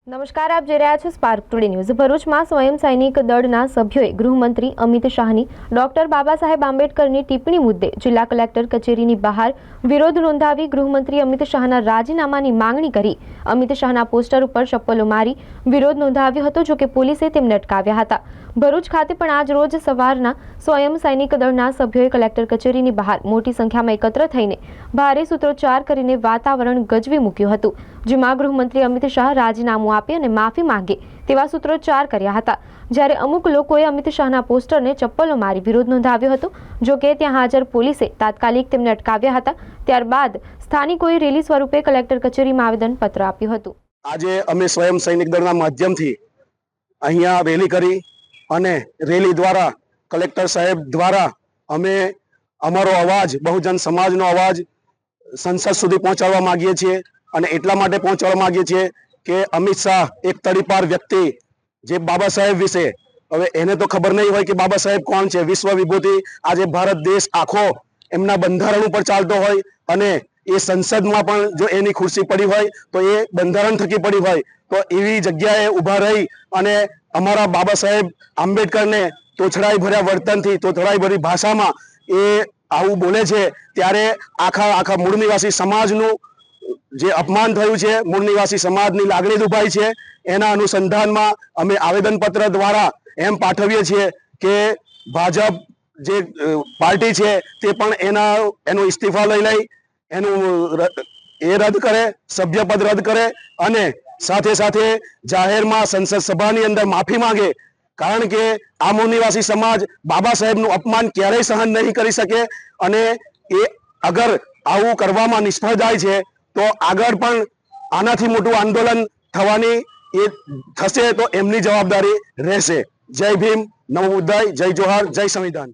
નમસ્કાર, આપ જોઈ રહ્યા છો સ્પાર્ક ટુડે ન્યૂઝ। ભરૂચમાં સ્વયં સૈનિક દળના સભ્યોએ ગૃહમંત્રી અમિત શાહની ડોક્ટર બાબા સાહેબ આંબેડકરની ટિપ્પણી મુદ્દે જિલ્લા કલેક્ટર કચેરીની બહાર વિરોધ નોંધાવી ગૃહમંત્રી અમિત શાહના રાજીનામાની માંગણી કરી અમિત શાહના પોસ્ટર ઉપર ચપ્પલો મારી વિરોધ નોંધાવ્યો હતો। જો કે પોલીસે તેમને અટકાવ્યા હતા। ભરૂચ ખાતે પણ આજ રોજ સવારના સ્વયં સૈનિક દળના સભ્યોએ કલેક્ટર કચેરીની બહાર મોટી સંખ્યામાં એકત્ર થઈને ભારે સૂત્રોચ્ચાર કરીને વાતાવરણ ગજવી મૂક્યું હતું, જેમાં ગૃહમંત્રી અમિત શાહ રાજીનામું આપે અને માફી માંગે તેવા સૂત્રોચ્ચાર કર્યા હતા। જ્યારે અમુક લોકોએ અમિત શાહના પોસ્ટરને ચપ્પલો મારી વિરોધ નોંધાવ્યો હતો। જો કે ત્યાં હાજર પોલીસે તાત્કાલિક તેમને અટકાવ્યા હતા। ત્યારબાદ સ્થાનિકોએ રેલી સ્વરૂપે કલેક્ટર કચેરીમાં આવેદનપત્ર આપ્યું હતું। આજે અમે સ્વયં સૈનિક દળના માધ્યમથી અહીંયા રેલી કરી અને રેલી દ્વારા કલેક્ટર સાહેબ દ્વારા અમે અમારો અવાજ, બહુજન સમાજનો અવાજ સંસદ સુધી પહોંચાડવા માંગીએ છીએ। અને એટલા માટે પહોંચાડવા માંગીએ છીએ કે અમિત શાહ એક તડીપાર વ્યક્તિ, જે બાબા સાહેબ વિશે, હવે એને તો ખબર નહીં હોય કે બાબા સાહેબ કોણ છે। વિશ્વ વિભૂતિ આજે ભારત દેશ આખો એમના બંધારણ ઉપર ચાલતો હોય અને એ સંસદમાં પણ જો એની ખુરશી પડી હોય તો એ બંધારણ થકી પડી હોય, તો એવી જગ્યાએ ઊભા રહી અને અમારા બાબા સાહેબ આંબેડકરને તોછડાઈ ભર્યા વર્તનથી, તોછડાઈ ભરી ભાષામાં એ આવું બોલે છે, ત્યારે આખા મૂળ નિવાસી સમાજનું જે અપમાન થયું છે, મૂળ નિવાસી સમાજની લાગણી દુભાઈ છે। એના અનુસંધાનમાં અમે આવેદનપત્ર દ્વારા એમ પાઠવીએ છીએ કે ભાજપ જે પાર્ટી છે તે પણ એનો ઇસ્તીફા લઈ એનું એ રદ કરે, સભ્યપદ રદ કરે અને સાથે સાથે જાહેરમાં સંસદ સભાની અંદર માફી માંગે। કારણ કે આ મૂળ નિવાસી સમાજ બાબા સાહેબનું અપમાન ક્યારેય સહન નહીં કરી શકે અને એ અગર આવું કરવામાં નિષ્ફળ જાય છે તો આગળ પણ આનાથી મોટું આંદોલન થવાની એ થશે તો એમની જવાબદારી રહેશે। જય ભીમ, નમો બુદ્ધાય, જય જોહાર, જય સંવિધાન।